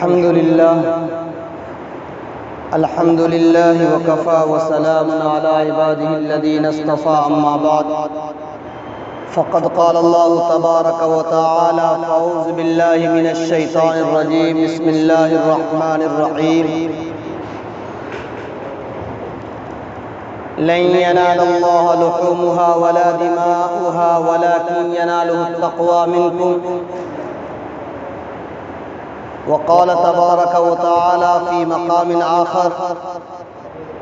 الحمد لله وكفى وسلام على عباده الذين اصطفى أما بعد فقد قال الله تبارك وتعالى فأعوذ بالله من الشيطان الرجيم بسم الله الرحمن الرحيم لن ينال الله لحومها ولا دماؤها ولكن يناله التقوى منكم وقال تبارك وتعالى في مقام آخر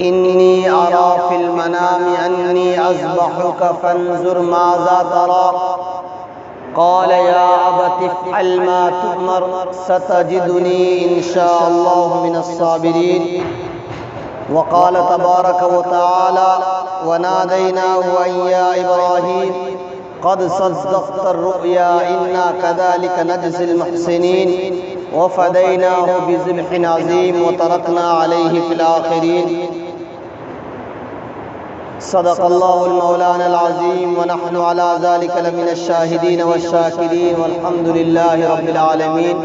إني أرى في المنام أني أذبحك فانظر ماذا ترى قال يا أبت افعل ما تؤمر ستجدني إن شاء الله من الصابرين وقال تبارك وتعالى وناديناه أن يا إبراهيم قد صدقت الرؤيا إنا كذلك نجزي المحسنين وفديناه بذبح عظيم وتركنا عليه في الآخرين صدق الله المولانا العظيم ونحن على ذلك لمن الشاهدين والشاكرين والحمد لله رب العالمين۔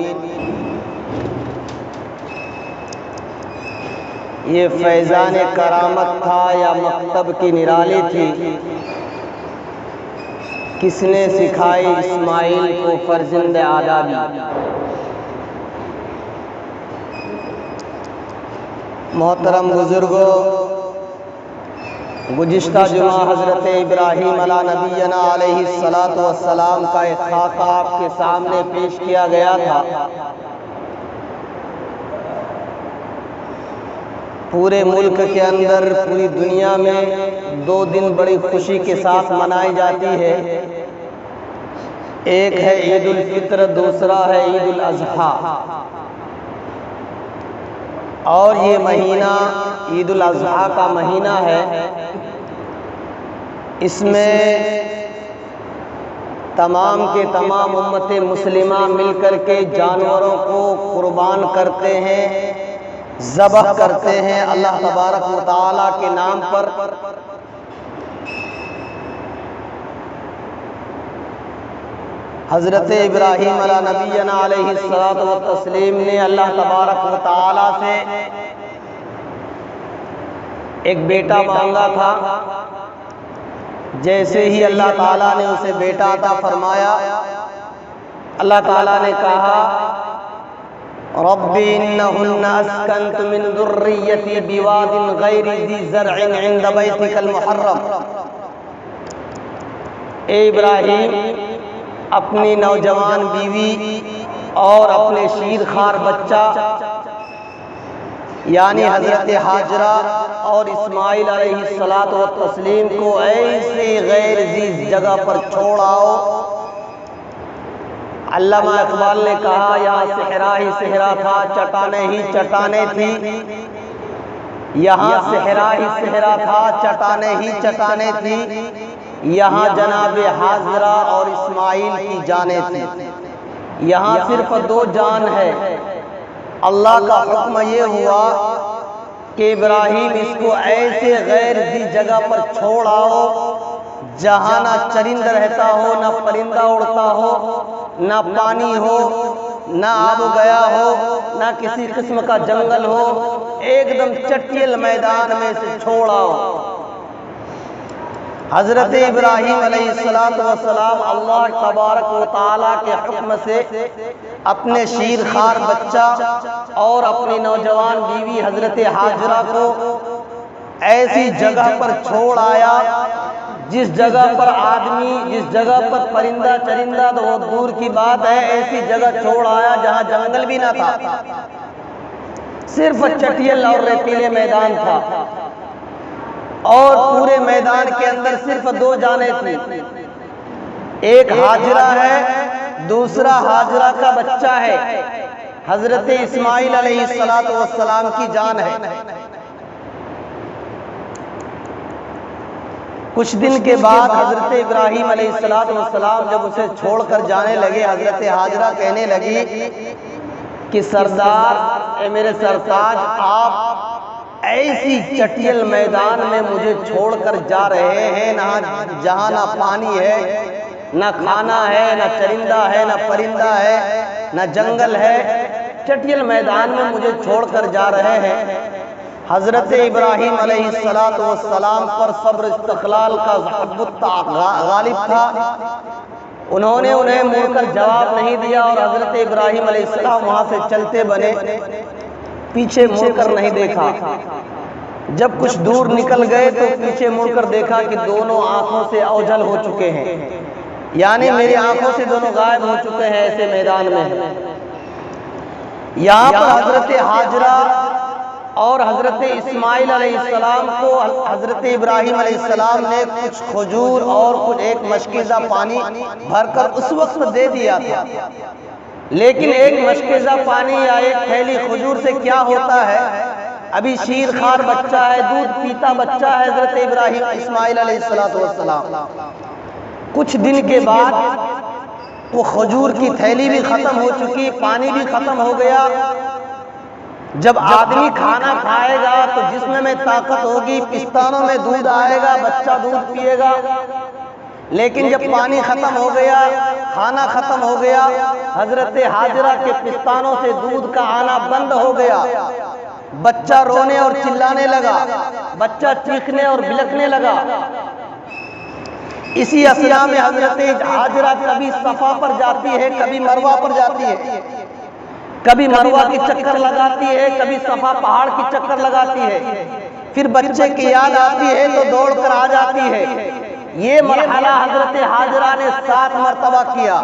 یہ فیضان کرامت تھا یا مکتب کی نرالی تھی؟ کس نے سکھائی اسماعیل کو فرزند آدابی؟ محترم بزرگوں، گزشتہ جمعہ حضرت ابراہیم علیہ نبینا علیہ السلام کا ایک خاکہ آپ کے سامنے پیش کیا گیا تھا۔ پورے ملک کے اندر، پوری دنیا میں 2 دن بڑی خوشی کے ساتھ منائی جاتی ہے۔ ایک ہے عید الفطر، دوسرا ہے عید الاضحیٰ۔ اور یہ مہینہ عید الاضحیٰ کا مہینہ ہے۔ اس میں تمام کے تمام امت مسلمہ مل کر کے جانوروں کو قربان کرتے ہیں، ذبح کرتے ہیں اللہ تبارک و تعالیٰ کے نام پر۔ حضرت ابراہیم علیہ نبینا علیہ السلام نے اللہ تبارک و تعالیٰ سے ایک بیٹا مانگا تھا۔ جیسے ہی اللہ تعالیٰ نے اسے بیٹا عطا فرمایا، اللہ تعالیٰ نے کہا رب انہن اسکنت من ذریتی بواد غیر ذی زرع عند بیتک المحرم۔ اے ابراہیم، اپنی نوجوان بیوی اور اپنے شیرخوار بچہ یعنی حضرت حاجرہ اور اسماعیل علیہ السلام کو ایسے غیر ذی جگہ پر چھوڑ آؤ۔ علامہ اقبال نے کہا یہاں صحرا ہی صحرا تھا، چٹانیں ہی چٹانیں تھی۔ یہاں صحرا ہی صحرا تھا، چٹانیں ہی چٹانیں تھی۔ یہاں جناب حاجرہ اور اسماعیل کی جانیں تھیں۔ یہاں صرف 2 جان ہے۔ اللہ کا حکم یہ ہوا کہ ابراہیم اس کو ایسے غیر ذی جگہ پر چھوڑ آؤ جہاں نہ چرند رہتا ہو، نہ پرندہ اڑتا ہو، نہ پانی ہو، نہ آب گیا ہو، نہ کسی قسم کا جنگل ہو، ایک دم چٹیل میدان میں سے چھوڑ آؤ۔ حضرت ابراہیم علیہ السلام اللہ تبارک و تعالیٰ کے حکم سے اپنے شیرخوار بچہ اور اپنی نوجوان بیوی حضرت حاجرہ کو ایسی جگہ پر چھوڑ آیا جس جگہ پر آدمی، جس جگہ پر پرندہ چرندہ تو وہ دور کی بات ہے، ایسی جگہ چھوڑ آیا جہاں جنگل بھی نہ تھا، صرف چٹیل اور ریتیلے میدان تھا۔ اور پورے میدان کے اندر صرف 2 جانیں تھیں، ایک حاجرہ ہے، دوسرا حاجرہ کا بچہ ہے، حضرت اسماعیل علیہ السلام کی جان ہے۔ کچھ دن کے بعد حضرت ابراہیم علیہ السلام جب اسے چھوڑ کر جانے لگے، حضرت حاجرہ کہنے لگی کہ سردار، اے میرے سرتاج، آپ ایسی چٹیل میدان میں مجھے چھوڑ کر جا رہے ہیں جہاں نہ پانی ہے، نہ کھانا ہے، نہ چرندہ ہے، نہ پرندہ ہے، نہ جنگل ہے، چٹیل میدان میں مجھے چھوڑ کر جا رہے ہیں۔ حضرت ابراہیم علیہ السلام پر صبر استقلال کا ضابط غالب تھا۔ انہوں نے انہیں مڑ کر جواب نہیں دیا اور حضرت ابراہیم علیہ السلام وہاں سے چلتے بنے، پیچھے مڑ کر نہیں دیکھا۔ جب کچھ دور نکل گئے تو پیچھے مڑ کر دیکھا کہ دونوں آنکھوں سے اوجھل ہو چکے ہیں، یعنی میری آنکھوں سے دونوں غائب ہو چکے ہیں ایسے میدان میں۔ یہاں پر حضرت حاجرہ اور حضرت اسماعیل علیہ السلام کو حضرت ابراہیم علیہ السلام نے کچھ کھجور اور کچھ ایک مشکیزہ پانی بھر کر اس وقت دے دیا تھا، لیکن ایک مشکیزہ پانی یا ایک تھیلی کھجور سے کیا ہوتا ہے؟ ابھی شیر خوار بچہ ہے، دودھ پیتا بچہ ہے حضرت ابراہیم اسماعیل علیہ السلام۔ کچھ دن کے بعد وہ کھجور کی تھیلی بھی ختم ہو چکی، پانی بھی ختم ہو گیا۔ جب آدمی کھانا کھائے گا تو جسم میں طاقت ہوگی، پستانوں میں دودھ آئے گا، بچہ دودھ پیے گا، لیکن جب پانی ختم ہو گیا، کھانا ختم ہو گیا، حضرت حاجرہ کے پستانوں سے دودھ کا آنا بند ہو گیا۔ بچہ رونے اور چلانے لگا، بچہ چیخنے اور بلکنے لگا۔ اسی اثنا میں حضرت حاجرہ کبھی صفا پر جاتی ہے، کبھی مروہ پر جاتی ہے، کبھی مروہ کی چکر لگاتی ہے، کبھی صفا پہاڑ کی چکر لگاتی ہے۔ پھر بچے کی یاد آتی ہے تو دوڑ کر آ جاتی ہے۔ یہ مرحلہ حضرت حاجرہ نے 7 مرتبہ کیا۔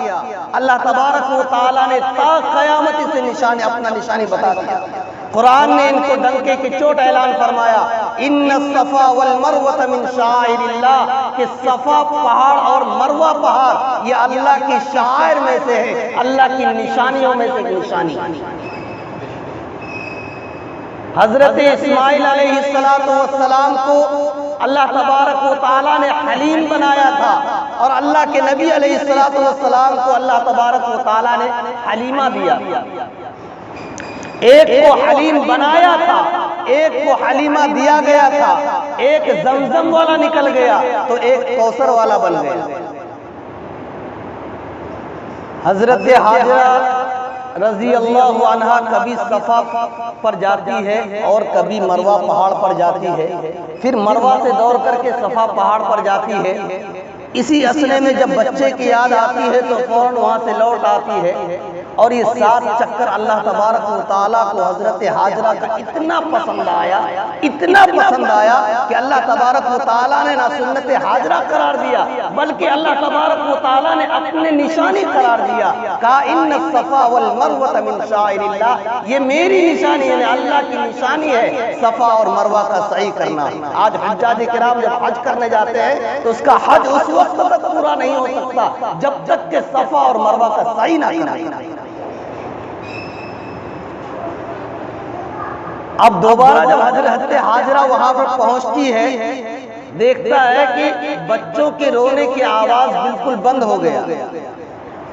اللہ تبارک و تعالیٰ نے تا قیامت سے اپنا نشانی بتا دیا۔ قرآن نے ان کو ڈنکے کی چوٹ اعلان فرمایا، ان الصفا والمروہ من شعائر اللہ، کہ صفا پہاڑ اور مروہ پہاڑ یہ اللہ کی شعائر میں سے ہے، اللہ کی نشانیوں میں سے نشانی۔ حضرت اسماعیل علیہ السلام کو اللہ تبارک و تعالیٰ نے حلیم بنایا تھا، اور اللہ کے نبی علیہ السلام کو اللہ تبارک و تعالیٰ نے حلیمہ دیا۔ ایک کو حلیم بنایا تھا، ایک کو حلیمہ دیا گیا تھا، ایک زمزم والا نکل گیا تو ایک کوثر والا بن گیا۔ حضرت حاجرہ رضی اللہ عنہا کبھی صفا پر جاتی ہے اور کبھی مروہ پہاڑ پر جاتی ہے، پھر مروہ سے دوڑ کر کے صفا پہاڑ پر جاتی ہے۔ اسی اثنے میں جب بچے کی یاد آتی ہے تو فوراً وہاں سے لوٹ آتی ہے، اور یہ 7 چکر اللہ تبارک و تعالیٰ کو حضرت حاجرہ کا اتنا پسند آیا کہ اللہ تبارک و تعالیٰ نے نہ سنت حاجرہ قرار دیا بلکہ اللہ تبارک و تعالیٰ نے اپنے نشانی قرار دیا، کہا ان الصفا والمروہ من شعائر اللہ، یہ میری نشانی ہے، اللہ کی نشانی ہے صفا اور مروہ کا سعی کرنا۔ آج حجاج کرام جب حج کرنے جاتے ہیں تو اس کا حج اس وقت تک پورا نہیں ہو سکتا جب تک کہ صفا اور مروہ کا سعی نہ کریں۔ اب دوبارہ جب حضرت حاجرہ وہاں پر پہنچتی ہے، دیکھتا ہے کہ بچوں کے رونے کی آواز بالکل بند ہو گیا۔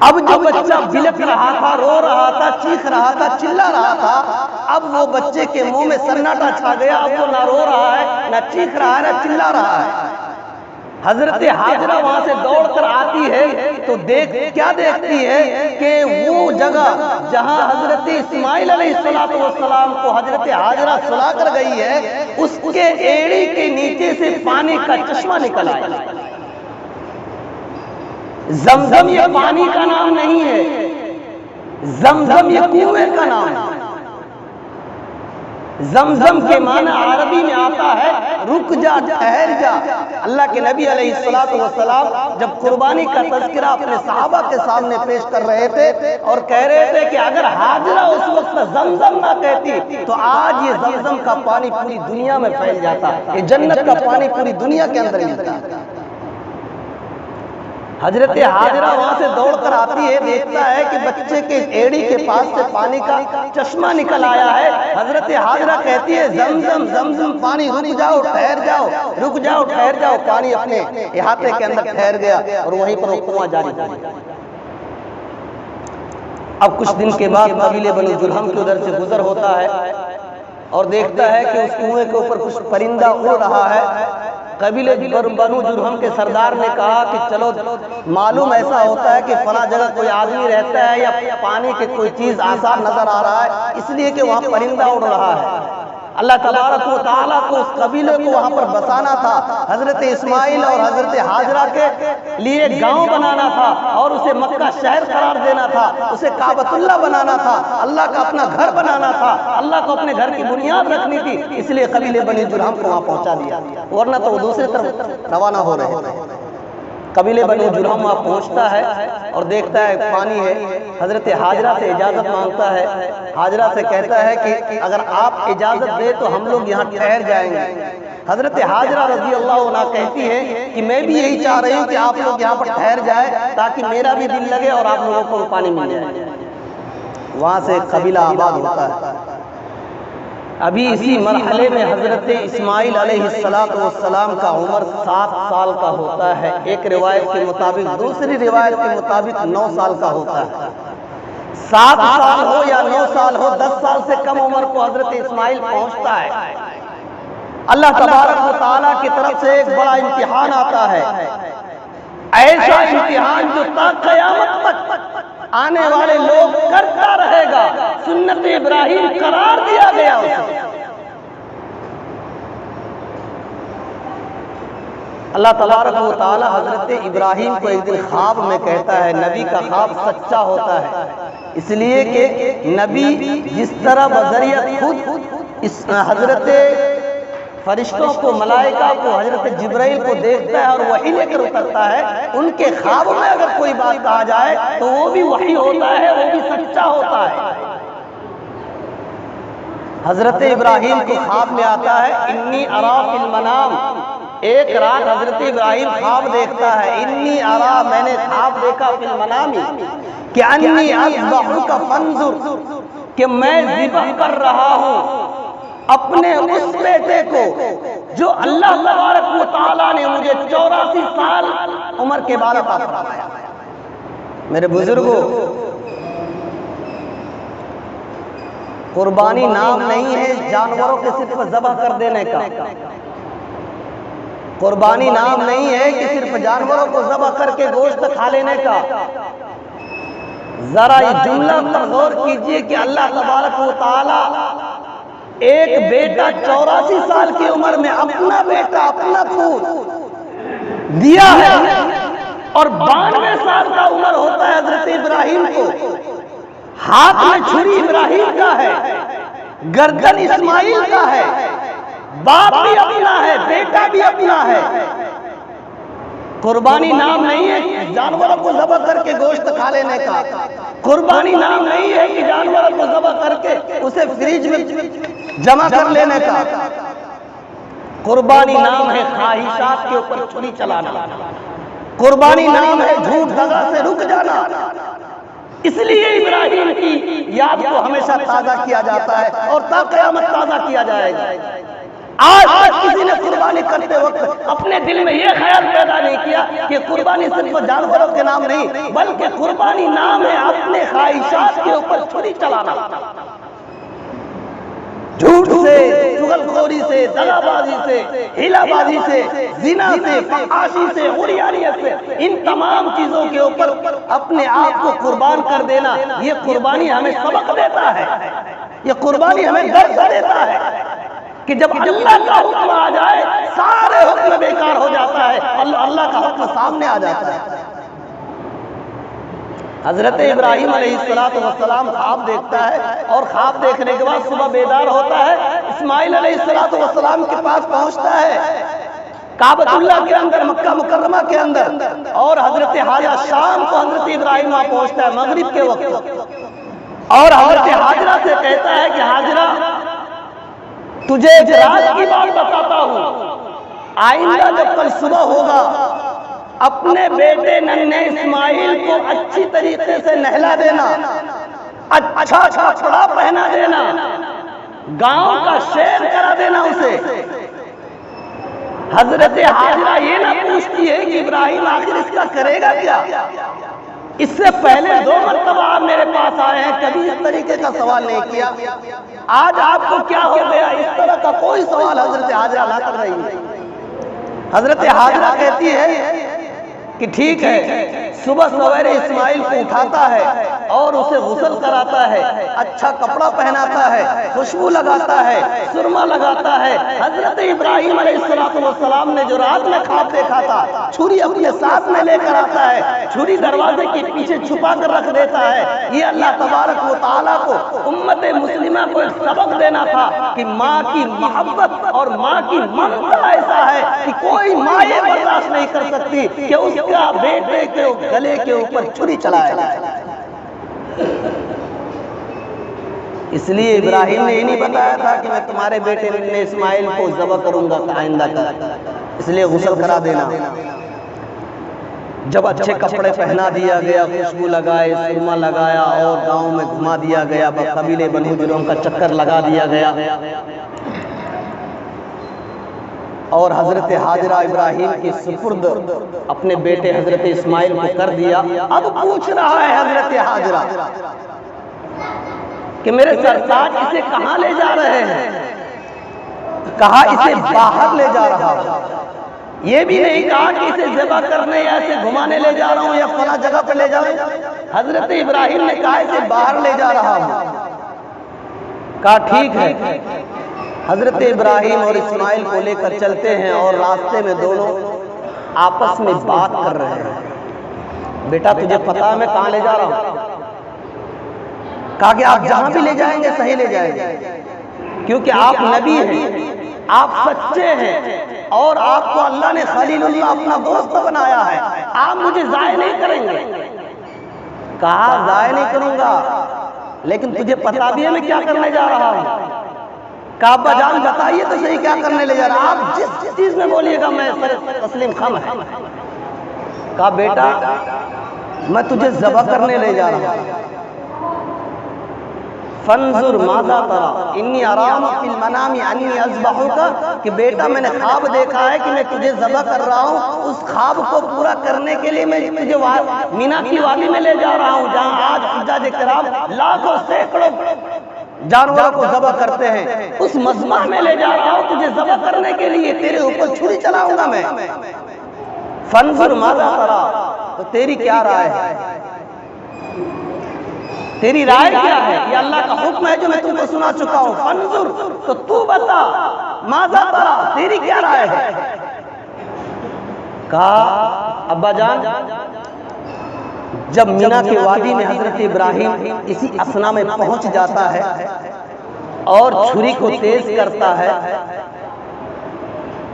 اب جو بچہ بلک رہا تھا، رو رہا تھا، چیخ رہا تھا، چلا رہا تھا، اب وہ بچے کے منہ میں سناٹا چھا گیا۔ اب وہ نہ رو رہا ہے، نہ چیخ رہا ہے، نہ چلا رہا ہے۔ حضرت حاجرہ وہاں سے دوڑ کر آتی ہے تو کیا دیکھتی ہے کہ وہ جگہ جہاں حضرت اسماعیل علیہ السلام کو حضرت حاجرہ سلا کر گئی ہے، اس کے ایڑی کے نیچے سے پانی کا چشمہ نکل آیا۔ زمزم یہ پانی کا نام نہیں ہے، زمزم یہ کنویں کا نام ہے۔ زمزم کے معنی عربی میں آتا ہے رک جا، ٹھہر جا۔ اللہ کے نبی علیہ السلام جب قربانی کا تذکرہ اپنے صحابہ کے سامنے پیش کر رہے تھے اور کہہ رہے تھے کہ اگر حاجرہ اس وقت زمزم نہ کہتی تو آج یہ زمزم کا پانی پوری دنیا میں پھیل جاتا، یہ جنت کا پانی پوری دنیا کے اندر ملتا۔ حضرت حاجرہ وہاں سے دوڑ کر آتی ہے، دیکھتا ہے کہ بچے کے ایڑی کے پاس سے پانی کا چشمہ نکل آیا ہے۔ حضرت حاجرہ کہتی ہے زمزم زمزم پانی، رک جاؤ ٹھہر جاؤ، رک جاؤ ٹھہر جاؤ۔ پانی اپنے احاطے کے اندر ٹھہر گیا اور وہیں پر وہ کنواں جاری تھا۔ اب کچھ دن کے بعد قبیلے بنو جرہم کے ادھر سے گزر ہوتا ہے اور دیکھتا ہے کہ اس کنویں کے اوپر کچھ پرندہ اڑ رہا ہے۔ قبیلے بنو جرہم کے سردار نے کہا کہ چلو معلوم ایسا ہوتا ہے کہ فلاں جگہ کوئی آدمی رہتا ہے یا پانی کے کوئی چیز آثار نظر آ رہا ہے، اس لیے کہ وہاں پرندہ اڑ رہا ہے۔ اللہ تبارک و تعالیٰ کو اس قبیلے کو وہاں پر بسانا تھا، حضرت اسماعیل اور حضرت حاجرہ کے لیے گاؤں بنانا تھا اور اسے مکہ شہر قرار دینا تھا، اسے کعبۃ اللہ بنانا تھا، اللہ کا اپنا گھر بنانا تھا، اللہ کو اپنے گھر کی بنیاد رکھنی تھی، اس لیے قبیلے بنی جرہم کو وہاں پہنچا دیا، ورنہ تو وہ دوسرے طرف روانہ ہو رہے تھے۔ قبیلے بنی جرہم وہاں پہنچتا ہے اور دیکھتا ہے پانی ہے، حضرت حاجرہ سے اجازت مانگتا ہے، حاجرہ سے کہتا ہے کہ اگر آپ اجازت دے تو ہم لوگ یہاں ٹھہر جائیں گے۔ حضرت حاجرہ رضی اللہ عنہ کہتی ہے کہ میں بھی یہی چاہ رہی ہوں کہ آپ لوگ یہاں پر ٹھہر جائیں تاکہ میرا بھی دل لگے اور آپ لوگوں کو پانی مل جائے۔ وہاں سے قبیلہ آباد ہوتا ہے۔ ابھی اسی مرحلے میں حضرت اسماعیل علیہ السلام کا عمر 7 سال کا ہوتا ہے، ایک روایت کے مطابق، دوسری روایت کے مطابق 9 سال کا ہوتا ہے۔ 7 سال ہو یا 9 سال ہو، 10 سال سے کم عمر کو حضرت اسماعیل پہنچتا ہے۔ اللہ تبارک و تعالیٰ کی طرف سے ایک بڑا امتحان آتا ہے، ایسا امتحان جو تا قیامت تک آنے والے لوگ کرتا رہے گا، سنت ابراہیم قرار دیا گیا اسے۔ اللہ تبارک و تعالی حضرت ابراہیم کو ایک دن خواب میں کہتا ہے، نبی کا خواب سچا ہوتا ہے، اس لیے کہ نبی جس طرح بذریعہ خود اس حضرت فرشتوں کو، ملائکہ کو، حضرت جبرائیل کو دیکھتا ہے اور وحی لے کر اترتا ہے، ان کے خواب میں اگر کوئی بات کہا جائے تو وہ بھی وحی ہوتا ہے، وہ بھی سچا ہوتا ہے۔ حضرت ابراہیم کو خواب میں آتا ہے، انی ارا فی المنام، ایک رات حضرت ابراہیم خواب دیکھتا ہے، انی ارا، میں نے خواب دیکھا فی المنام کہ انی اذبحک فانظر، کہ میں ذبح کر رہا ہوں اپنے اس بیٹے کو جو اللہ تبارک و تعالیٰ نے مجھے 84 سال عمر کے بعد عطا فرمایا۔ میرے بزرگوں، قربانی نام نہیں ہے جانوروں کے صرف ذبح کر دینے کا، قربانی نام نہیں ہے کہ صرف جانوروں کو ذبح کر کے گوشت کھا لینے کا۔ ذرا یہ جملہ پر غور کیجئے کہ اللہ تبارک و تعالیٰ ایک بیٹا 84 سال کی عمر میں اپنا بیٹا، اپنا پوت دیا ہے، اور 92 سال کا عمر ہوتا ہے حضرت ابراہیم کو، ہاتھ میں چھری ابراہیم کا ہے، گردن اسماعیل کا ہے، باپ بھی اپنا ہے، بیٹا بھی اپنا ہے۔ قربانی نام نہیں ہے جانوروں کو ذبح کر کے گوشت کھا لینے کا، قربانی نام نہیں ہے کہ جانوروں کو ذبح کر کے اسے فریج میں جمع کر لینے کا، قربانی نام ہے خواہشات کے اوپر چھری چلانا، قربانی نام ہے جھوٹ دغا سے رک جانا۔ اس لیے ابراہیم کی یاد کو ہمیشہ تازہ کیا جاتا ہے اور تا قیامت تازہ کیا جائے گا۔ آج تک کسی نے قربانی کرتے وقت اپنے دل میں یہ خیال پیدا نہیں کیا کہ قربانی صرف جانوروں کے نام نہیں، بلکہ قربانی نام ہے اپنے خواہشات کے اوپر چھری چلانا، جھوٹ سے، چغل خوری سے، دغا بازی سے، ہیلا بازی سے، زنا سے، فحاشی سے، عریانیت سے، ان تمام چیزوں کے اوپر اپنے آپ کو قربان کر دینا، یہ قربانی ہمیں سبق دیتا ہے، یہ قربانی ہمیں درس دیتا ہے کہ جب اللہ کا حکم آ جائے سارے حکم بیکار ہو جاتا ہے، اللہ کا حکم سامنے آ جاتا ہے۔ حضرت ابراہیم علیہ السلام خواب دیکھتا ہے اور خواب دیکھنے کے بعد صبح بیدار ہوتا ہے، اسماعیل علیہ السلام کے پاس پہنچتا ہے، کعبۃ اللہ کے اندر، مکہ مکرمہ کے اندر، اور حضرت حاجرہ، شام کو حضرت ابراہیم وہاں پہنچتا ہے مغرب کے وقت، اور حضرت حاجرہ سے کہتا ہے کہ حاجرہ تجھے ایک راز کی بات بتاتا ہوں، آئندہ جب کل صبح ہوگا اپنے بیٹے ننھے اسماعیل کو اچھی طریقے سے نہلا دینا، اچھا کپڑا پہنا دینا، گاؤں کا شیر کرا دینا اسے۔ حضرت حاجرہ یہ نہ پوچھتی ہے کہ ابراہیم آخر اس کا کرے گا کیا، اس سے پہلے 2 مرتبہ آپ میرے پاس آئے ہیں، کبھی اس طریقے کا سوال نہیں کیا، آج آپ کو کیا ہو گیا، اس طرح کا کوئی سوال حضرت حاجرہ نہ کر رہی ہے۔ حضرت حاجرہ کہتی ہے کہ ٹھیک ہے، صبح سویرے اسماعیل کو اٹھاتا ہے اور اسے غسل کراتا ہے، اچھا کپڑا پہناتا ہے، خوشبو لگاتا ہے، سرما لگاتا ہے۔ حضرت ابراہیم علیہ السلام نے جو رات میں خواب دیکھا تھا، چھری اپنے ساتھ میں لے کر آتا ہے، چھری دروازے کے پیچھے چھپا کر رکھ دیتا ہے۔ یہ اللہ تبارک و تعالیٰ کو امت مسلمہ کو ایک سبق دینا تھا کہ ماں کی محبت اور ماں کی ممتا ایسا ہے کہ کوئی ماں یہ برداشت نہیں کر سکتی کہ اس کا بیٹے کے گلے کے اوپر چھری چلائے۔ اس لیے ابراہیم نے یہ نہیں بتایا تھا کہ میں تمہارے بیٹے نے اسماعیل کو ذبح کروں گا آئندہ کا، اس لیے غسل کرا دینا۔ جب اچھے کپڑے پہنا دیا گیا، خوشبو لگائے، سرما لگایا اور گاؤں میں گھما دیا گیا، قبیلے بنو جرہم کا چکر لگا دیا گیا، اور حضرت حاجرہ ابراہیم کی سپرد اپنے بیٹے حضرت اسماعیل کو کر دیا۔ اب پوچھ رہا ہے حضرت حاجرہ کہ میرے سرتاج اسے کہاں لے جا رہے ہیں؟ کہا اسے باہر لے جا رہا ہوں۔ یہ بھی نہیں کہا کہ اسے ذبح کرنے یا اسے گھمانے لے جا رہا ہوں یا فلاں جگہ پہ لے جا رہا ہوں۔ حضرت ابراہیم نے کہا اسے باہر لے جا رہا ہوں۔ کہا ٹھیک ہے۔ حضرت ابراہیم اور اسماعیل کو لے کر چلتے ہیں اور راستے میں دونوں آپس میں بات کر رہے ہیں۔ بیٹا تجھے پتا ہے میں کہاں لے جا رہا ہوں؟ کہا کہ آپ جہاں بھی لے جائیں گے صحیح لے جائیں گے، کیونکہ آپ نبی ہیں، آپ سچے ہیں اور آپ کو اللہ نے خلیل اللہ اپنا دوست بنایا ہے، آپ مجھے ضائع نہیں کریں گے۔ کہا ضائع نہیں کروں گا، لیکن تجھے پتا بھی ہے میں کیا کرنے جا رہا ہوں؟ کہا ابا جان بتائیے تو صحیح کیا کرنے لے جا رہا ہوں؟ آپ جس چیز میں بولیے گا میں تسلیم خم ہے۔ کہا بیٹا میں تجھے ذبح کرنے لے جا رہا ہوں۔ فانظر ماذا ترى انی ارام فی المنام انی اذبحک، کہ بیٹا میں نے خواب دیکھا ہے کہ میں تجھے ذبح کر رہا ہوں، اس خواب کو پورا کرنے کے لیے میں تجھے مینا کی وادی میں لے جا رہا ہوں، جہاں آج حجاج کرام لاکھوں سینکڑوں جانوروں کو ذبح کرتے ہیں، اس مذبح میں لے جا رہا ہوں تجھے ذبح کرنے کے لیے، تیرے اوپر چھری چلاؤں گا میں۔ فانظر ماذا ترى، تو تیری کیا رائے ہے؟ تیری رائے کیا ہے؟ یہ اللہ کا حکم ہے جو میں تم کو سنا چکا ہوں۔ فانظر، تو تو بتا، ماذا ترى، تیری کیا رائے ہے؟ کہا ابا جان جب مینا کے وادی میں حضرت ابراہیم اسی اثنا میں پہنچ جاتا ہے اور چھری کو تیز کرتا ہے،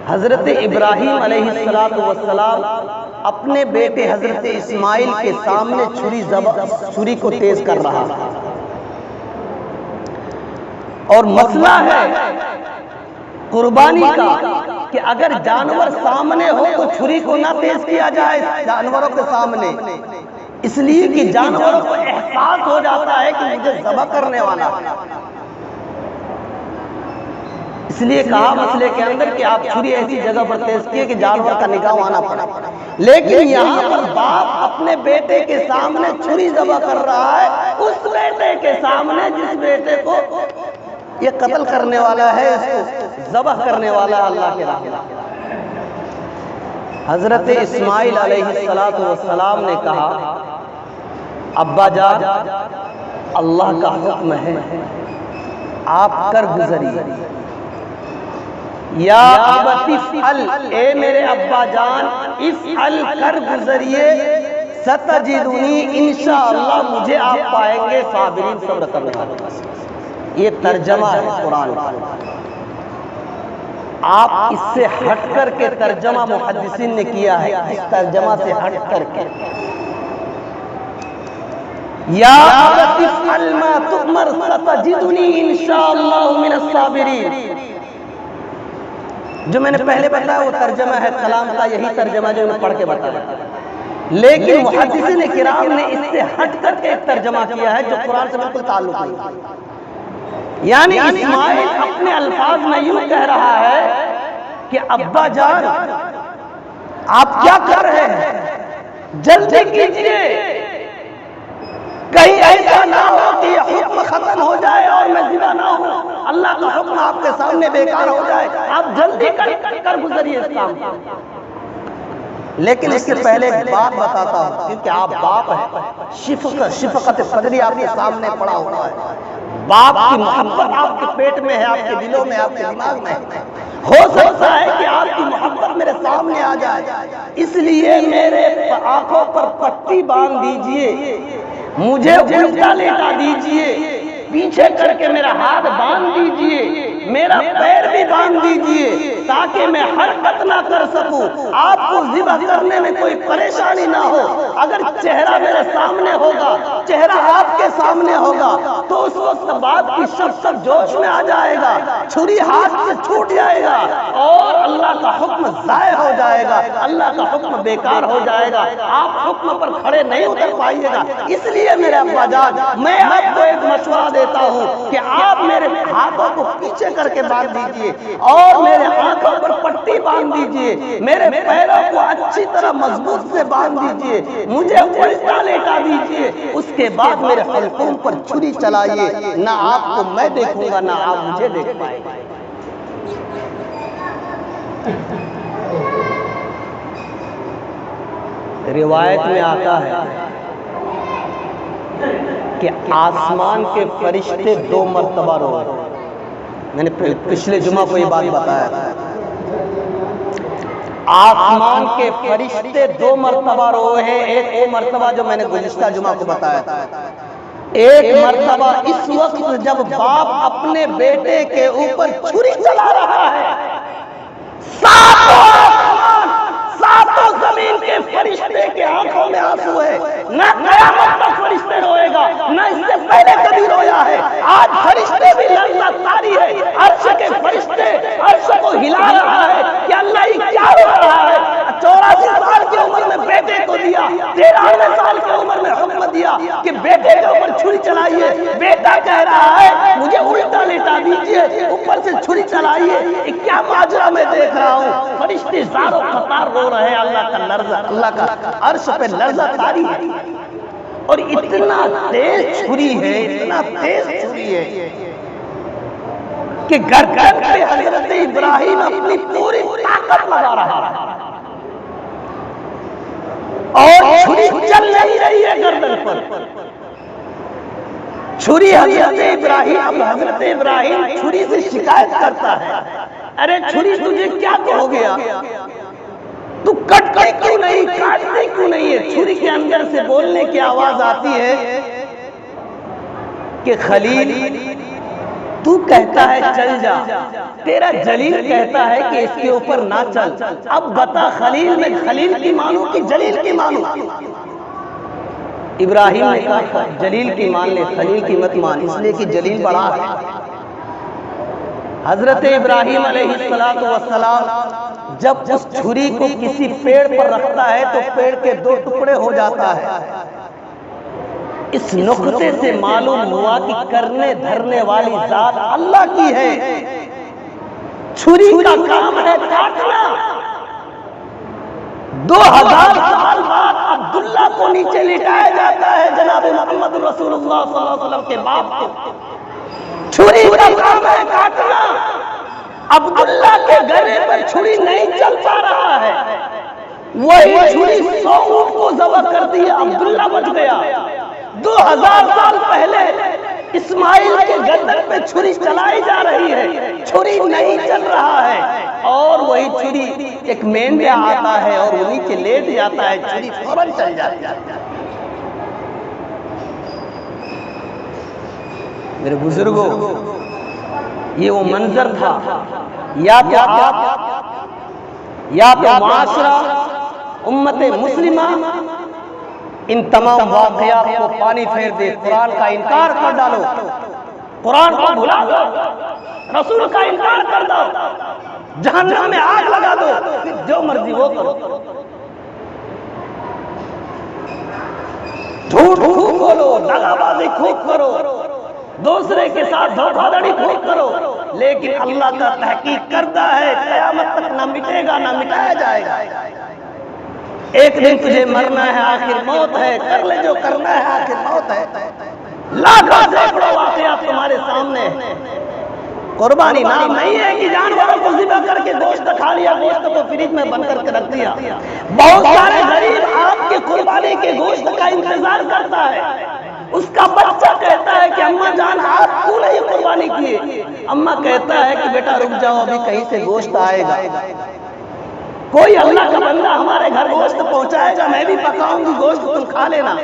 حضرت ابراہیم علیہ السلام اپنے بیٹے حضرت اسماعیل کے سامنے چھری کو تیز کر رہا اور مسئلہ ہے قربانی کا کہ اگر جانور سامنے ہو تو چھری کو نہ تیز کیا جائے جانوروں کے سامنے، اس لیے کہ جانوروں کو احساس ہو جاتا ہے کہ مجھے ذبح کرنے والا، اس لیے کہا مسئلے کے اندر کہ آپ چھری ایسی جگہ پر تیز کیے کہ جانور کا نگاہ آنا پڑا۔ لیکن یہاں پر باپ اپنے بیٹے کے سامنے چھری ذبح کر رہا ہے، اس بیٹے کے سامنے جس بیٹے کو یہ قتل کرنے والا ہے، اس کو ذبح کرنے والا اللہ کے راہ میں۔ حضرت اسماعیل علیہ السلام نے کہا ابا جان اللہ کا حکم ہے، آپ کر گزریے۔ یا ابت افعل، اے میرے ابا جان افعل کر گزریے، ستجدنی انشاءاللہ مجھے آپ پائیں گے صابرین صبر کرنے والے۔ یہ ترجمہ ہے قرآن کا۔ آپ اس سے ہٹ کر کے ترجمہ محدثین نے کیا ہے، اس ترجمہ سے ہٹ کر کے یا ابت افعل ما تؤمر ستجدنی انشاءاللہ من الصابرین۔ جو میں نے پہلے بتایا وہ ترجمہ ہے کلام کا، یہی ترجمہ جو میں پڑھ کے بتایا، لیکن محدثین کرام نے اس سے ہٹ کر کے ایک ترجمہ کیا ہے جو قرآن سے بالکل تعلق نہیں۔ یعنی اسماعیل اپنے الفاظ میں یوں کہہ رہا ہے کہ ابا جان آپ کیا کر رہے ہیں، جلدی کیجئے، کہیں ایسا نہ ہو کہ یہ حکم ختم ہو جائے اور میں ذبح نہ ہوں۔ اللہ کا حکم آپ کے سامنے بیکار ہو جائے، آپ جلدی کر گزریے اس کام کو۔ لیکن اس سے پہلے ایک بات بتاتا ہوں، کیونکہ آپ باپ ہیں، شفقت قدری آپ کے سامنے پڑا ہوا ہے، باپ کی محبت آپ کے پیٹ میں ہے، آپ کے دلوں میں، آپ کے دماغ میں ہے۔ ہو سکتا ہے کہ آپ کی محبت میرے سامنے آ جائے، اس لیے میرے آنکھوں پر پٹی باندھ دیجئے، مجھے الٹا لیٹا دیجئے، پیچھے کر کے میرا ہاتھ باندھ دیجئے، میرا پیر بھی باندھ دیجئے، تاکہ میں حرکت نہ کر سکوں، آپ کو ذبح کرنے میں کوئی پریشانی نہ ہو۔ اگر چہرہ میرے سامنے ہوگا، چہرہ آپ کے سامنے ہوگا، تو اس وقت بات کی شفقت جوش میں آ جائے گا، چھری ہاتھ سے چھوٹ جائے گا، اور اللہ کا حکم ضائع ہو جائے گا، اللہ کا حکم بیکار ہو جائے گا، آپ حکم پر کھڑے نہیں اتر پائیے گا۔ اس لیے میرے ابا جان، میں آپ کو ایک مشورہ دیتا ہوں کہ آپ میرے ہاتھوں کو پیچھے کر کے باندھ دیجئے، اور میرے آنکھوں پر پٹی باندھ دیجئے، میرے پیروں کو اچھی طرح مضبوط سے باندھ دیجئے، مجھے الٹا لیٹا دیجئے، اس کے بعد میرے حلقوم پر چھری چلائیے، نہ آپ کو میں دیکھوں گا، نہ آپ مجھے دیکھ پائیں گے۔ روایت میں آتا ہے کہ آسمان کے فرشتے 2 مرتبہ روئے، میں نے پچھلے جمعہ کو یہ بات بتایا تھا، آسمان کے فرشتے 2 مرتبہ روئے ہیں، ایک وہ مرتبہ جو میں نے گزشتہ جمعہ کو بتایا تھا، ایک مرتبہ اس وقت جب باپ اپنے بیٹے کے اوپر چھری چلا رہا ہے، ساتوں آسمان، ساتوں زمین کے فرشتے کے آنکھوں میں آنسو ہے، نہ قیامت تک فرشتے روئے گا، نہ اس سے پہلے کبھی رویا ہے، آج فرشتے بھی لرزہ طاری ہے، عرش کے فرشتے عرش کو ہلا رہا ہے کہ اللہ یہ کیا ہو رہا ہے۔ 84 سال کی عمر میں بیٹے کو دیا، 93 سال کی عمر میں حکم دیا کہ بیٹے کے اوپر چھری چلائیے، بیٹا کہہ رہا ہے مجھے الٹا لیٹا دیجئے، اوپر سے چھری چلائیے، یہ کیا ماجرا میں دیکھ رہا ہوں۔ فرشتے زاروں قطار رو رہے ہیں، اللہ کا لرزہ، اللہ کا عرش پہ لرزہ طاری ہے، اور اتنا تیز چھری ہے، اتنا تیز چھری ہے کہ گردن پہ حضرت ابراہیم اپنی پوری طاقت لگا رہا ہے، اور چھری چل نہیں رہی ہے گردن پر، چھری حضرت ابراہیم، حضرت ابراہیم چھری سے شکایت کرتا ہے، ارے چھری تجھے کیا ہو گیا، تو کٹتی کیوں نہیں، کاٹتی کیوں نہیں ہے؟ چھری کے اندر سے بولنے کی آواز آتی ہے کہ خلیل تو کہتا ہے چل جا، تیرا جلیل کہتا ہے کہ اس کے اوپر نہ چل، اب بتا خلیل میں خلیل کی مانوں کہ جلیل کی مانوں؟ ابراہیم نے کہا جلیل کی مان لے، خلیل کی مت مان، اس لیے کہ جلیل بڑا ہے۔ حضرت ابراہیم علیہ السلام جب اس چھری کو کسی پیڑ پر رکھتا ہے تو پیڑ کے 2 ٹکڑے ہو جاتا ہے، اس نقطے سے معلوم ہوا کہ کرنے دھرنے والی ذات اللہ کی ہے، چھری کا کام ہے کاٹنا۔ 2000 سال بعد عبداللہ کو نیچے لٹایا جاتا ہے، جناب محمد رسول اللہ صلی اللہ علیہ وسلم کے باپ کو، چھری کا کام ہے کاٹنا۔ عبداللہ کے گلے پر چھری نہیں چل پا رہا ہے، وہی چھری 100 اونٹ کو ذبح کر دی، عبداللہ بچ گیا۔ 2000 سال پہلے اسماعیل کے گردن پہ چھری چلائی جا رہی ہے، چھری نہیں چل رہا ہے، اور وہی چھری ایک مینڈا آتا ہے اور وہ نیچے لیٹ جاتا ہے، چھری فوراً چل جاتی ہے۔ میرے بزرگوں، یہ وہ منظر تھا، یا تو آپ یا تو معاشرہ امت مسلمہ ان تمام واقعات کو پانی پھیر دے، قرآن کا انکار کر ڈالو، قرآن کو بھلا دو، رسول کا انکار کر دو، جہنم میں آگ لگا دو، پھر جو مرضی وہ کرو، جھوٹ خوب بولو، دغا بازی خوب کرو، دوسرے کے ساتھ دھوکہ دھڑی خوب کرو، لیکن اللہ کا تحقیق کردہ ہے، قیامت تک نہ مٹے گا نہ مٹایا جائے گا۔ ایک دن تجھے مرنا ہے، آخر موت ہے، کر لے جو کرنا ہے، آخر موت ہے۔ لاکھوں سینکڑوں واقعات تمہارے سامنے ہیں، قربانی نام نہیں ہے کہ جانوروں کو ذبح کر کے گوشت کھا لیا، گوشت کو فریج میں بند کر کے رکھ دیا۔ بہت سارے غریب آپ کے قربانی کے گوشت کا انتظار کرتا ہے، اس کا بچہ کہتا ہے کہ اماں جان آپ کیوں نہیں قربانی کیے؟ اماں کہتا ہے کہ بیٹا رک جاؤ، ابھی کہیں سے گوشت آئے گا، کوئی اللہ کا بندہ ہمارے گھر گوشت پہنچائے گا، میں بھی پکاؤں گی گوشت، تم کھا لینا۔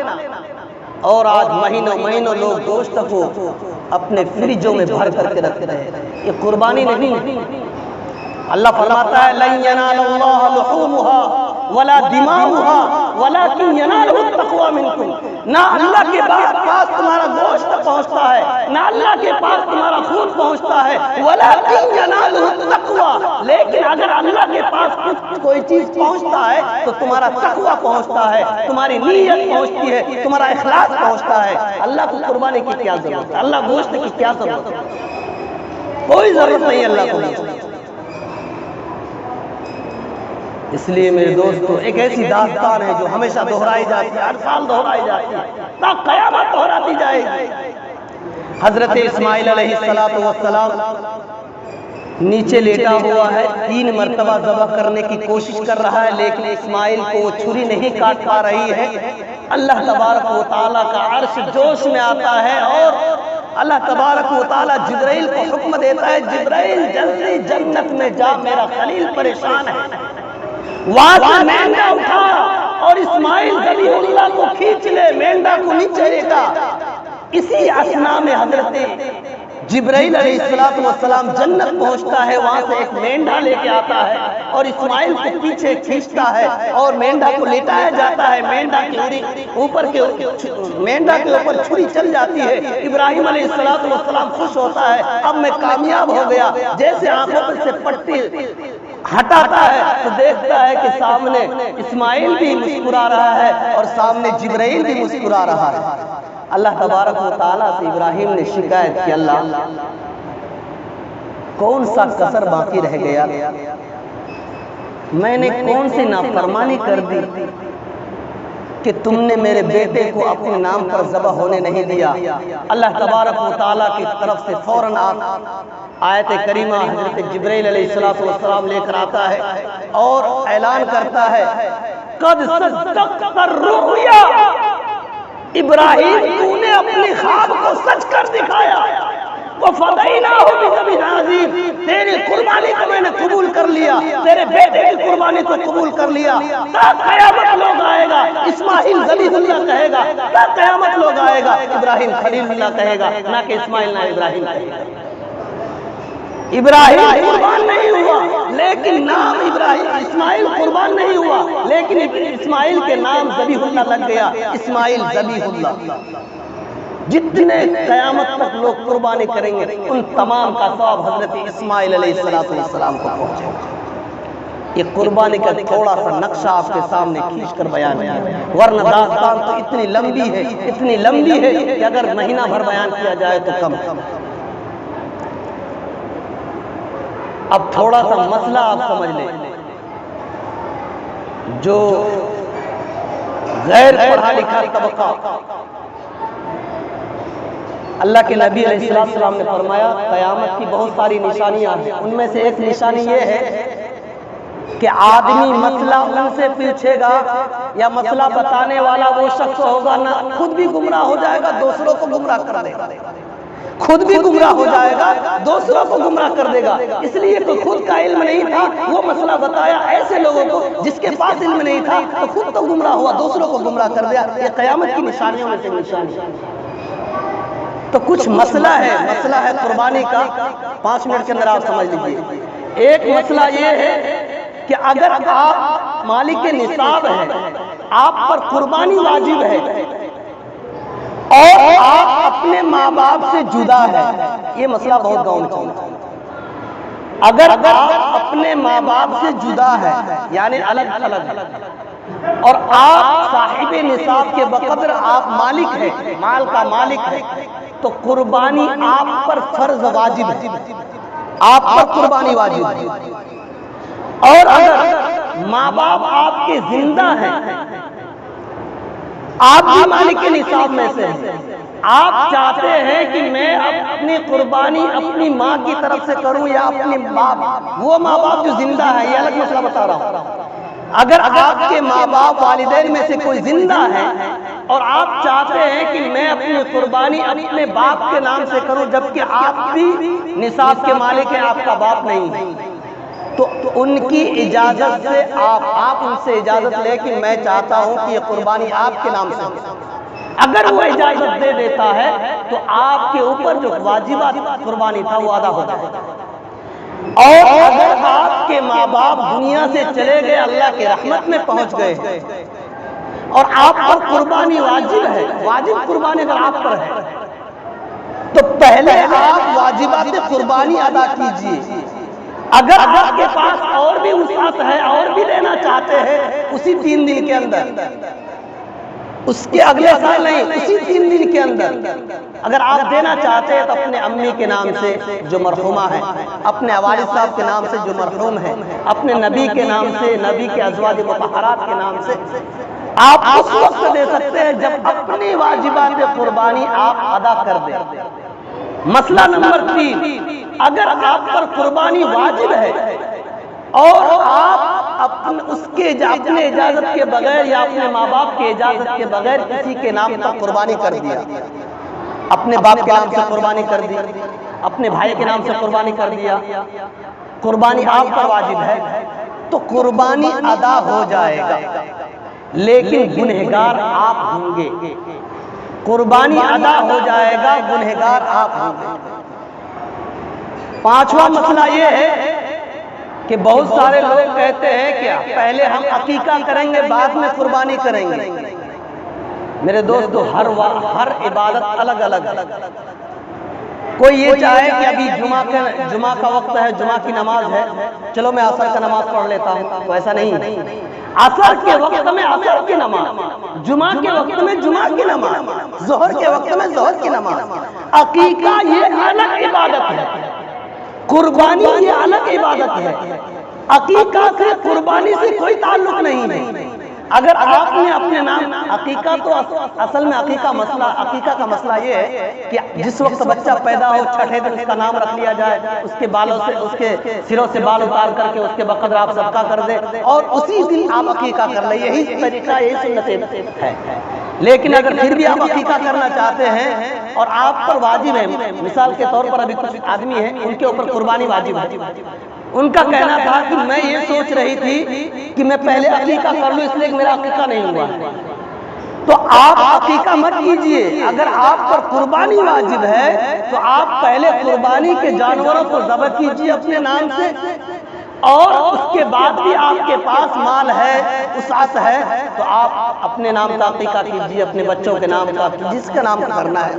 اور آج مہینوں مہینوں لوگ گوشت کو اپنے فریجوں میں بھر کر کے رکھتے ہیں، یہ قربانی نہیں۔ اللہ فرماتا ہے لن ینال اللہ لحومها ولا دماؤها ولکن ینالہ التقوی منکم، نہ اللہ کے پاس تمہارا گوشت پہنچتا ہے، نہ اللہ کے پاس تمہارا خون پہنچتا ہے، ولکن ینالہ التقوی، لیکن اگر اللہ کے پاس کوئی چیز پہنچتا ہے تو تمہارا تقوی پہنچتا ہے، تمہاری نیت پہنچتی ہے، تمہارا اخلاص پہنچتا ہے۔ اللہ کو قربانی کی کیا ضرورت ہے؟ اللہ گوشت کی کیا ضرورت ہے؟ کوئی ضرورت نہیں اللہ کو۔ اس لیے میرے دوستو ایک ایسی داستان ہے جو ہمیشہ دہرائی جاتی ہے، ہر سال دہرائی جاتی ہے، تا قیامت دہراتی جائے گی۔ حضرت اسماعیل علیہ السلام نیچے لیٹا ہوا ہے، 3 مرتبہ ذبح کرنے کی کوشش کر رہا ہے، لیکن اسماعیل کو وہ چھری نہیں کاٹ پا رہی ہے۔ اللہ تبارک و تعالیٰ کا عرش جوش میں آتا ہے اور اللہ تبارک و تعالیٰ جبرائیل کو حکم دیتا ہے جبرائیل جلدی جنت میں جا، میرا خلیل پریشان ہے۔ وہاں سے مینڈا اٹھا اور اسماعیل ذبیح اللہ کو کھینچ لے، مینڈا کو نیچے لیٹا۔ اسی اثنا میں حضرت جبرائیل علیہ السلام جنت پہنچتا ہے، وہاں سے ایک مینڈا لے کے آتا ہے اور اسماعیل کو پیچھے کھینچتا ہے اور مینڈا کو لیٹایا جاتا ہے۔ مینڈا کے اوپر چھری چل جاتی ہے۔ ابراہیم علیہ السلام خوش ہوتا ہے، اب میں کامیاب ہو گیا۔ جیسے آنکھوں پر سے پٹی ہٹاتا ہے تو دیکھتا ہے کہ سامنے اسماعیل بھی مسکرا رہا ہے اور سامنے جبرائیل بھی مسکرا رہا ہے۔ اللہ تبارک و تعالیٰ سے ابراہیم نے شکایت کی، اللہ کون سا کسر باقی رہ گیا، میں نے کون سی نافرمانی کر دی کہ تم نے میرے بیٹے کو اپنے نام پر ذبح ہونے نہیں دیا۔ اللہ تبارک و تعالیٰ کی طرف سے فوراً آیت کریمہ حضرت جبرائیل علیہ السلام لے کر آتا ہے اور اعلان کرتا ہے قد صدقت الرؤیا، ابراہیم تو نے اپنی خواب کو سچ کر دکھایا، وفدیناہ بذبح عظیم، تیری قربانی کو میں نے قبول کر لیا، تیرے بیٹے کی قربانی کو قبول کر لیا۔ تا قیامت لوگ آئے گا اسماعیل ذبیح اللہ کہے گا، تا قیامت لوگ آئے گا ابراہیم خلیل اللہ کہے گا، نہ کہ اسماعیل نہ ابراہیم کہے گا۔ ابراہیم قربان نہیں ہوا لیکن نام اسماعیل قربان نہیں ہوا، لیکن اسماعیل کے نام ذبیح اللہ لگ گیا، اسماعیل ذبیح اللہ۔ جتنے قیامت تک لوگ قربانی کریں گے ان تمام کا ثواب حضرت اسماعیل علیہ السلام کو پہنچے گا۔ یہ قربانی کا تھوڑا سا نقشہ آپ کے سامنے کھینچ کر بیان کیا، ورنہ داستان تو اتنی لمبی ہے کہ اگر مہینہ بھر بیان کیا جائے تو کم۔ اب تھوڑا سا مسئلہ آپ سمجھ لیں، جو غیر پڑھا لکھا طبقہ، اللہ کے نبی علیہ السلام نے فرمایا قیامت کی بہت ساری نشانیاں ہیں، ان میں سے ایک نشانی یہ ہے کہ آدمی مسئلہ ان سے پوچھے گا یا مسئلہ بتانے والا وہ شخص ہوگا نہ خود بھی گمراہ ہو جائے گا، دوسروں کو گمراہ کر دے گا، خود بھی گمراہ ہو جائے گا، دوسروں کو گمراہ کر دے گا۔ اس لیے کہ خود کا علم نہیں تھا وہ مسئلہ بتایا ایسے لوگوں کو جس کے پاس علم نہیں تھا، تو خود تو گمراہ ہوا، دوسروں کو گمراہ کر دیا۔ یہ قیامت کی نشانیوں میں سے نشانی۔ تو کچھ مسئلہ ہے قربانی کا، 5 منٹ کے اندر آپ سمجھ لیجیے۔ ایک مسئلہ یہ ہے کہ اگر آپ مالک نصاب ہیں، آپ پر قربانی واجب ہے اور آپ اپنے ماں باپ سے جدا ہے، یہ مسئلہ بہت گاؤں چلتا ہے۔ اگر آپ اپنے ماں باپ سے جدا ہے یعنی الگ اور آپ صاحب نصاب کے بقدر آپ مالک ہیں، مال کا مالک ہے، تو قربانی آپ پر فرض واجب ہے، آپ پر قربانی واجب ہے۔ اور اگر ماں باپ آپ کے زندہ ہیں، آپ بھی مالک نصاب میں سے ہیں، آپ چاہتے ہیں کہ میں اپنی قربانی اپنی ماں کی طرف سے کروں یا اپنے باپ، وہ ماں باپ جو زندہ ہے، یہ الگ مسئلہ بتا رہا ہوں۔ اگر آپ کے ماں باپ والدین میں سے کوئی زندہ ہے اور آپ چاہتے ہیں کہ میں اپنی قربانی اپنے باپ کے نام سے کروں، جبکہ آپ بھی نصاب کے مالک ہیں، آپ کا باپ نہیں ہے، تو ان کی اجازت سے آپ ان سے اجازت لے کہ میں چاہتا ہوں کہ یہ قربانی آپ کے نام سے ہو۔ اگر وہ اجازت دے دیتا ہے تو آپ کے اوپر جو واجبات قربانی تھا وہ ادا ہو جائے گا۔ اور اگر آپ کے ماں باپ دنیا سے چلے گئے، اللہ کی رحمت میں پہنچ گئے اور آپ پر قربانی واجب ہے، واجب قربانی اگر آپ پر ہے تو پہلے آپ واجبات قربانی ادا کیجئے۔ اگر آپ کے پاس اور بھی وسعت ہے اور بھی دینا چاہتے ہیں اسی 3 دن کے اندر، اس کے اگلے سال نہیں، اسی 3 دن کے اندر اگر آپ دینا چاہتے ہیں تو اپنے امی کے نام سے جو مرحومہ ہے، اپنے والد صاحب کے نام سے جو مرحوم ہے، اپنے نبی کے نام سے، نبی کے ازواج مطہرات کے نام سے آپ اس وقت دے سکتے ہیں جب اپنی واجبات قربانی آپ ادا کر دیں۔ مسئلہ نمبر 3، اگر آپ پر قربانی واجب ہے اور آپ اپنے اجازت کے بغیر یا اپنے ماں باپ کے اجازت کے بغیر کسی کے نام پر قربانی کر دیا، اپنے باپ کے نام سے قربانی کر دی، اپنے بھائی کے نام سے قربانی کر دیا، قربانی آپ پر واجب ہے تو قربانی ادا ہو جائے گا، لیکن گنہگار آپ ہوں گے۔ قربانی ادا ہو جائے گا، گنہگار آپ ہوں گے۔ 5واں مسئلہ یہ ہے کہ بہت سارے لوگ کہتے ہیں کیا پہلے ہم عقیقہ کریں گے بعد میں قربانی کریں گے۔ میرے دوستو، ہر عبادت الگ الگ ہے۔ کوئی یہ چاہے کہ ابھی جمعہ کا وقت ہے، جمعہ کی نماز ہے، چلو میں عصر کا نماز پڑھ لیتا ہوں، تو ایسا نہیں۔ عصر کے وقت میں عصر کی نماز، جمعہ کے وقت میں جمعہ کی نماز، ظہر کے وقت میں ظہر کی نماز۔ عقیقہ یہ الگ عبادت ہے، قربانی یہ الگ عبادت ہے۔ عقیقہ سے قربانی سے کوئی تعلق نہیں ہے۔ اگر آپ نے اپنے نام عقیقہ، تو اصل میں عقیقہ کا مسئلہ یہ ہے کہ جس وقت بچہ پیدا ہو، چھٹے دن اس کا نام رکھ لیا جائے، اس کے بالوں سے، اس کے سروں سے بال اتار کر کے اس کے بقدر آپ صدقہ کر دیں اور اسی دن آپ عقیقہ کر لیں، یہی طریقہ، یہی سنت ہے۔ لیکن اگر پھر بھی آپ عقیقہ کرنا چاہتے ہیں اور آپ پر واجب ہے، مثال کے طور پر ابھی کچھ آدمی ہیں ان کے اوپر قربانی واجب ہے، ان کا کہنا تھا کہ میں یہ سوچ رہی تھی کہ میں پہلے عقیقہ کر لوں، اس لیے کہ میرا عقیقہ نہیں ہوا، تو آپ عقیقہ مت کیجئے۔ اگر آپ پر قربانی واجب ہے تو آپ پہلے قربانی کے جانوروں کو ذبح کیجئے اپنے نام سے، اور اس کے بعد بھی آپ کے پاس مال ہے، وسعت ہے، تو آپ اپنے نام کا عقیقہ کیجئے، اپنے بچوں کے نام کا، جس کا نام کرنا ہے،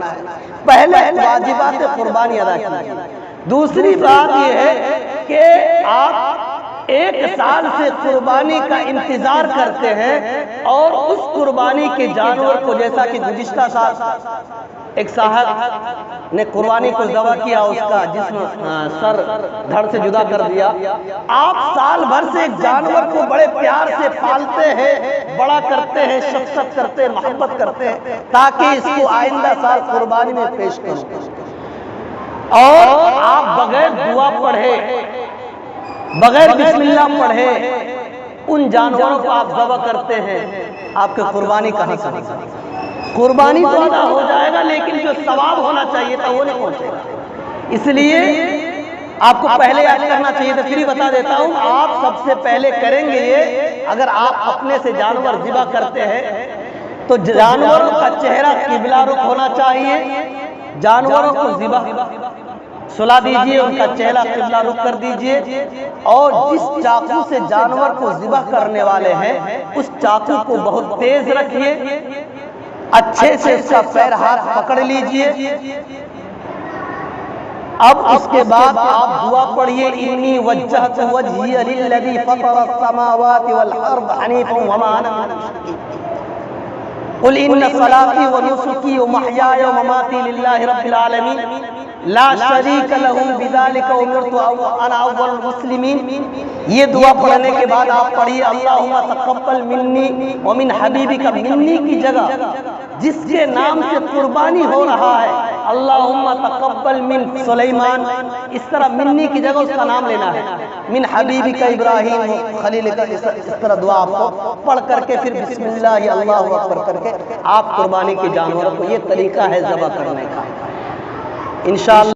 پہلے واجبات قربانی ادا کیجئے۔ دوسری بات یہ ہے کہ آپ 1 سال سے قربانی کا انتظار کرتے ہیں اور اس قربانی کے جانور کو، جیسا کہ گزشتہ سال ایک صاحب نے قربانی کو ذبح کیا، اس کا جسم سر دھڑ سے جدا کر دیا، آپ سال بھر سے ایک جانور کو بڑے پیار سے پالتے ہیں، بڑا کرتے ہیں، شفقت کرتے ہیں، محبت کرتے ہیں، تاکہ اس کو آئندہ سال قربانی میں پیش کریں، اور آپ بغیر دعا پڑھے، بغیر بسم اللہ پڑھے ان جانوروں کو آپ ذبح کرتے ہیں، آپ کے قربانی کہاں سے ہوگا؟ قربانی تو ادا ہو جائے گا لیکن جو ثواب ہونا چاہیے تھا وہ نہیں پہنچے گا۔ اس لیے آپ کو پہلے یاد کرنا چاہیے تھا، پھر ہی بتا دیتا ہوں، آپ سب سے پہلے کریں گے یہ، اگر آپ اپنے سے جانور ذبح کرتے ہیں تو جانوروں کا چہرہ قبلہ رخ ہونا چاہیے، جانوروں کو ذبح سلا دیجئے، ان کا چہرہ قبلہ رخ کر دیجئے، اور جس چاقو سے جانور کو ذبح کرنے والے ہیں اس چاقو کو بہت تیز رکھیے، اچھے سے اس کا پیر ہاتھ پکڑ لیجئے، اب اس کے بعد آپ دعا پڑھیے، انی وجہت وجہی للذی فطر السماوات والارض حنیفا وما انا من المشرکین۔ قل ان صلاتی و نسکی و محیای و مماتی للہ رب العالمین لا شریک لہ بذالک امرت وانا اول المسلمین. یہ دعا پڑھنے کے بعد آپ پڑھیے اللہم تقبل منی ومن حبیبک منی کی جگہ جس کے نام سے قربانی ہو رہا ہے اللہم تقبل من سلیمان، اس طرح منی کی جگہ اس کا نام لینا ہے، من حبیبک ابراہیم خلیل کا، اس طرح دعا آپ کو پڑھ کر کے پھر بسم اللہ اللہ اکبر کر کے آپ قربانی کے جانوروں کو، یہ طریقہ ہے ذبح کرنے کا انشاءاللہ.